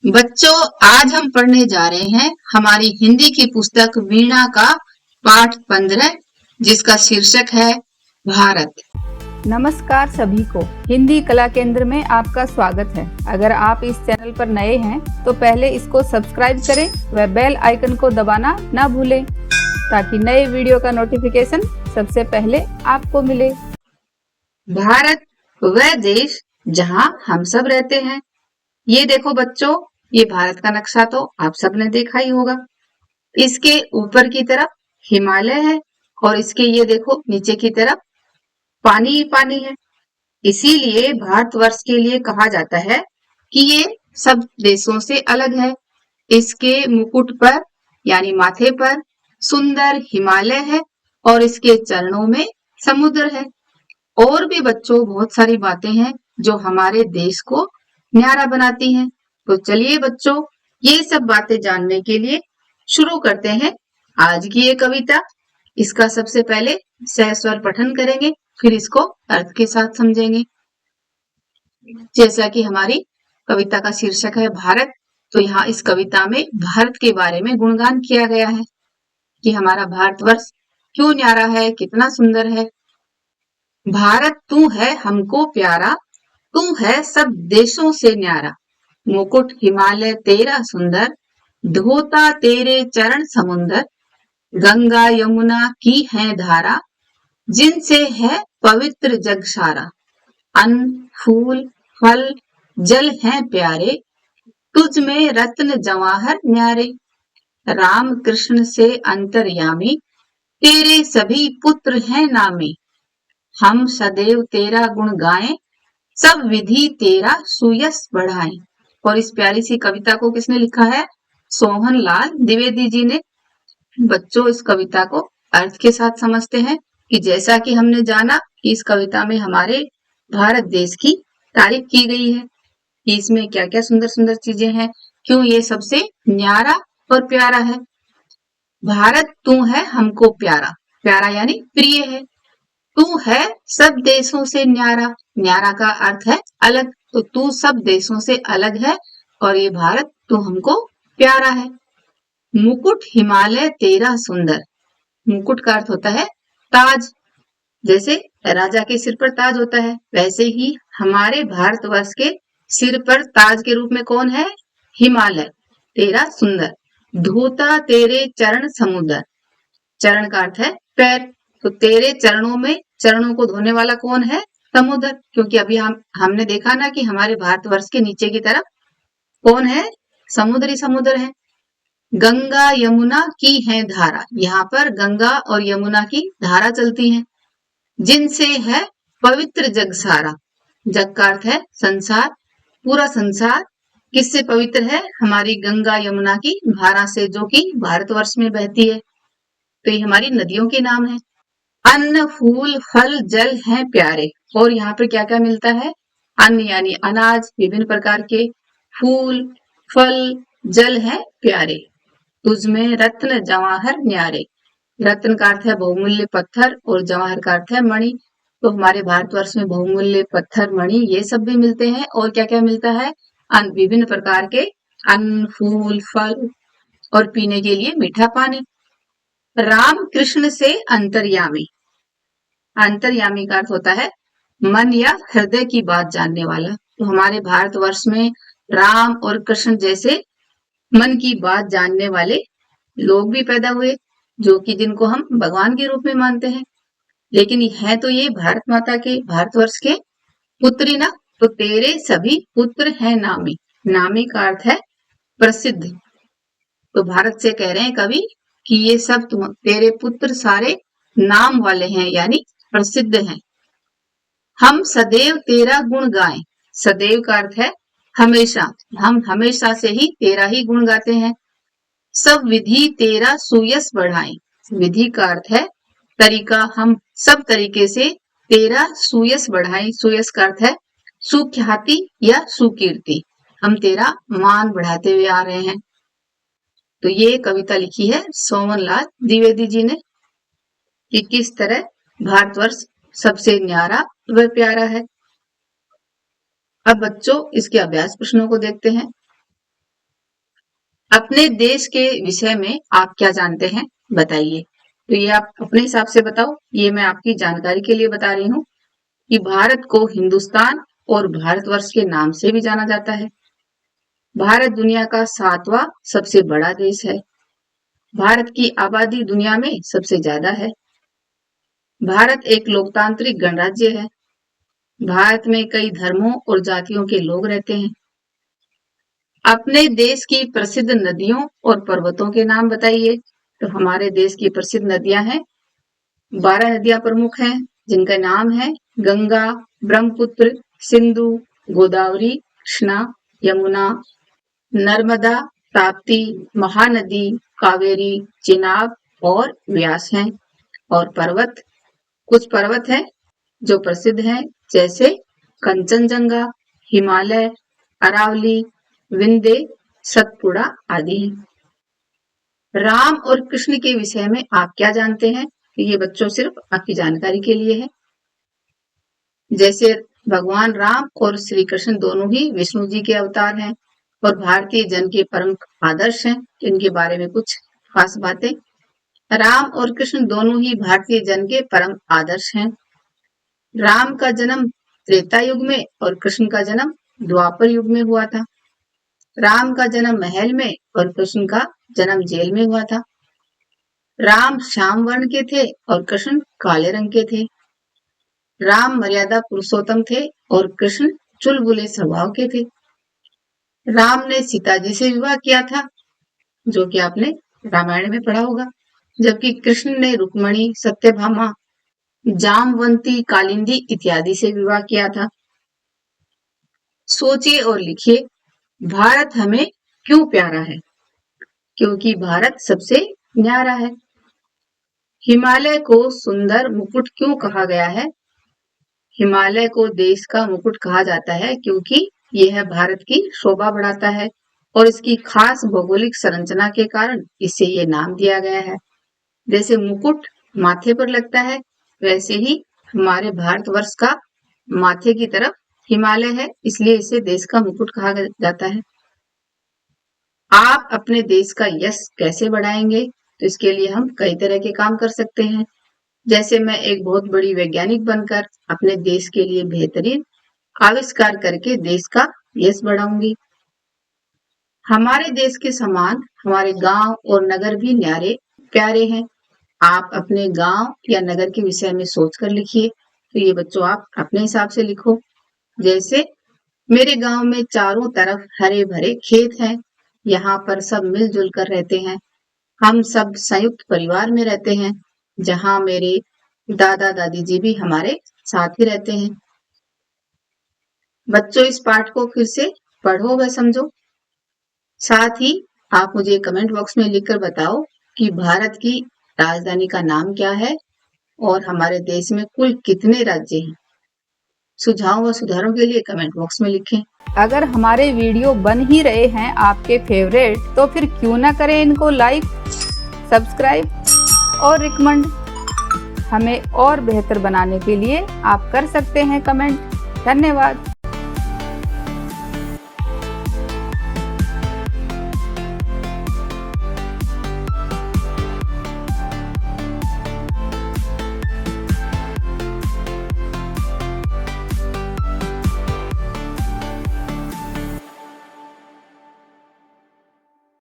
बच्चों, आज हम पढ़ने जा रहे हैं हमारी हिंदी की पुस्तक वीणा का पाठ 15, जिसका शीर्षक है भारत। नमस्कार सभी को। हिंदी कला केंद्र में आपका स्वागत है। अगर आप इस चैनल पर नए हैं तो पहले इसको सब्सक्राइब करें व बेल आइकन को दबाना ना भूलें ताकि नए वीडियो का नोटिफिकेशन सबसे पहले आपको मिले। भारत वह देश जहां हम सब रहते हैं। ये देखो बच्चों, ये भारत का नक्शा तो आप सबने देखा ही होगा। इसके ऊपर की तरफ हिमालय है और इसके ये देखो नीचे की तरफ पानी ही पानी है। इसीलिए भारतवर्ष के लिए कहा जाता है कि ये सब देशों से अलग है। इसके मुकुट पर यानी माथे पर सुंदर हिमालय है और इसके चरणों में समुद्र है। और भी बच्चों बहुत सारी बातें हैं जो हमारे देश को न्यारा बनाती हैं। तो चलिए बच्चों, ये सब बातें जानने के लिए शुरू करते हैं आज की ये कविता। इसका सबसे पहले सहस्वर पठन करेंगे, फिर इसको अर्थ के साथ समझेंगे। जैसा कि हमारी कविता का शीर्षक है भारत, तो यहाँ इस कविता में भारत के बारे में गुणगान किया गया है कि हमारा भारतवर्ष क्यों न्यारा है, कितना सुंदर है। भारत तू है हमको प्यारा, तू है सब देशों से न्यारा। मुकुट हिमालय तेरा सुंदर, धोता तेरे चरण समुंदर। गंगा यमुना की है धारा, जिनसे है पवित्र जग सारा। अन्न फूल फल जल हैं प्यारे, तुझ में रत्न जवाहर न्यारे। राम कृष्ण से अंतर्यामी, तेरे सभी पुत्र हैं नामे। हम सदैव तेरा गुण गाएं, सब विधि तेरा सुयश बढ़ाएं। और इस प्यारी सी कविता को किसने लिखा है? सोहन लाल द्विवेदी जी ने। बच्चों, इस कविता को अर्थ के साथ समझते हैं कि जैसा कि हमने जाना कि इस कविता में हमारे भारत देश की तारीफ की गई है कि इसमें क्या क्या सुंदर सुंदर चीजें हैं, क्यों ये सबसे न्यारा और प्यारा है। भारत तू है हमको प्यारा, प्यारा यानी प्रिय है। तू है सब देशों से न्यारा, न्यारा का अर्थ है अलग, तो तू सब देशों से अलग है और ये भारत तू हमको प्यारा है। मुकुट हिमालय तेरा सुंदर, मुकुट का अर्थ होता है ताज। जैसे राजा के सिर पर ताज होता है, वैसे ही हमारे भारतवर्ष के सिर पर ताज के रूप में कौन है? हिमालय तेरा सुंदर। धोता तेरे चरण समुद्र, चरण का अर्थ है पैर, तो तेरे चरणों में, चरणों को धोने वाला कौन है? समुद्र। क्योंकि अभी हमने देखा ना कि हमारे भारतवर्ष के नीचे की तरफ कौन है? समुद्र ही समुद्र है। गंगा यमुना की है धारा, यहाँ पर गंगा और यमुना की धारा चलती है। जिनसे है पवित्र जग सारा, जग का अर्थ है संसार, पूरा संसार किससे पवित्र है? हमारी गंगा यमुना की धारा से, जो कि भारतवर्ष में बहती है। तो ये हमारी नदियों के नाम है। अन्न फूल फल जल हैं प्यारे, और यहाँ पर क्या क्या मिलता है? अन्न यानी अनाज विभिन्न प्रकार के, फूल फल जल हैं प्यारे। तुझमें रत्न जवाहर न्यारे, रत्न का अर्थ है बहुमूल्य पत्थर और जवाहर का अर्थ है मणि। तो हमारे भारतवर्ष में बहुमूल्य पत्थर मणि ये सब भी मिलते हैं। और क्या क्या मिलता है? विभिन्न प्रकार के अन्न फूल फल और पीने के लिए मीठा पानी। राम कृष्ण से अंतर्यामी, अंतर्यामी का अर्थ होता है मन या हृदय की बात जानने वाला। तो हमारे भारतवर्ष में राम और कृष्ण जैसे मन की बात जानने वाले लोग भी पैदा हुए, जो कि जिनको हम भगवान के रूप में मानते हैं। लेकिन है तो ये भारत माता के, भारतवर्ष के पुत्र ही ना। तो तेरे सभी पुत्र हैं नामी, नामी का अर्थ है प्रसिद्ध। तो भारत से कह रहे हैं कवि कि ये सब तेरे पुत्र सारे नाम वाले हैं, यानी प्रसिद्ध हैं। हम सदैव तेरा गुण गाएं, सदैव का अर्थ है हमेशा, हम हमेशा से ही तेरा ही गुण गाते हैं। सब विधि तेरा सुयश बढ़ाएं, विधि का अर्थ है तरीका, हम सब तरीके से तेरा सुयश बढ़ाएं। सुयश का अर्थ है सुख्याति या सुकीर्ति, हम तेरा मान बढ़ाते हुए आ रहे हैं। तो ये कविता लिखी है सोमन लाल द्विवेदी जी ने कि किस तरह भारतवर्ष सबसे न्यारा व प्यारा है। अब बच्चों, इसके अभ्यास प्रश्नों को देखते हैं। अपने देश के विषय में आप क्या जानते हैं, बताइए। तो ये आप अपने हिसाब से बताओ। ये मैं आपकी जानकारी के लिए बता रही हूँ कि भारत को हिंदुस्तान और भारतवर्ष के नाम से भी जाना जाता है। भारत दुनिया का 7वां सबसे बड़ा देश है। भारत की आबादी दुनिया में सबसे ज्यादा है। भारत एक लोकतांत्रिक गणराज्य है। भारत में कई धर्मों और जातियों के लोग रहते हैं। अपने देश की प्रसिद्ध नदियों और पर्वतों के नाम बताइए। तो हमारे देश की प्रसिद्ध नदियां हैं, 12 नदियां प्रमुख हैं, जिनका नाम है गंगा, ब्रह्मपुत्र, सिंधु, गोदावरी, कृष्णा, यमुना, नर्मदा, ताप्ती, महानदी, कावेरी, चिनाब और व्यास हैं। और पर्वत, कुछ पर्वत हैं जो प्रसिद्ध हैं, जैसे कंचनजंगा, हिमालय, अरावली, विंध्य, सतपुड़ा आदि हैं। राम और कृष्ण के विषय में आप क्या जानते हैं? ये बच्चों सिर्फ आपकी जानकारी के लिए है। जैसे भगवान राम और श्री कृष्ण दोनों ही विष्णु जी के अवतार हैं और भारतीय जन के परम आदर्श हैं। इनके बारे में कुछ खास बातें। राम और कृष्ण दोनों ही भारतीय जन के परम आदर्श हैं। राम का जन्म त्रेता युग में और कृष्ण का जन्म द्वापर युग में हुआ था। राम का जन्म महल में और कृष्ण का जन्म जेल में हुआ था। राम श्याम वर्ण के थे और कृष्ण काले रंग के थे। राम मर्यादा पुरुषोत्तम थे और कृष्ण चुलबुले स्वभाव के थे। राम ने सीता जी से विवाह किया था, जो कि आपने रामायण में पढ़ा होगा, जबकि कृष्ण ने रुक्मणी, सत्यभामा, जामवंती, कालिंदी इत्यादि से विवाह किया था। सोचिए और लिखिए, भारत हमें क्यों प्यारा है? क्योंकि भारत सबसे न्यारा है। हिमालय को सुंदर मुकुट क्यों कहा गया है? हिमालय को देश का मुकुट कहा जाता है क्योंकि यह भारत की शोभा बढ़ाता है और इसकी खास भौगोलिक संरचना के कारण इसे ये नाम दिया गया है। जैसे मुकुट माथे पर लगता है, वैसे ही हमारे भारतवर्ष का माथे की तरफ हिमालय है, इसलिए इसे देश का मुकुट कहा जाता है। आप अपने देश का यश कैसे बढ़ाएंगे? तो इसके लिए हम कई तरह के काम कर सकते हैं। जैसे मैं एक बहुत बड़ी वैज्ञानिक बनकर अपने देश के लिए बेहतरीन आविष्कार करके देश का यश बढ़ाऊंगी। हमारे देश के समान हमारे गांव और नगर भी न्यारे प्यारे हैं। आप अपने गांव या नगर के विषय में सोचकर लिखिए। तो ये बच्चों आप अपने हिसाब से लिखो। जैसे मेरे गांव में चारों तरफ हरे भरे खेत हैं। यहाँ पर सब मिलजुल कर रहते हैं। हम सब संयुक्त परिवार में रहते हैं, जहाँ मेरे दादा दादी जी भी हमारे साथ ही रहते हैं। बच्चों इस पाठ को फिर से पढ़ो व समझो। साथ ही आप मुझे कमेंट बॉक्स में लिखकर बताओ कि भारत की राजधानी का नाम क्या है और हमारे देश में कुल कितने राज्य हैं। सुझाव व सुधारों के लिए कमेंट बॉक्स में लिखें। अगर हमारे वीडियो बन ही रहे हैं आपके फेवरेट, तो फिर क्यों ना करें इनको लाइक, सब्सक्राइब और रिकमेंड। हमें और बेहतर बनाने के लिए आप कर सकते हैं कमेंट। धन्यवाद।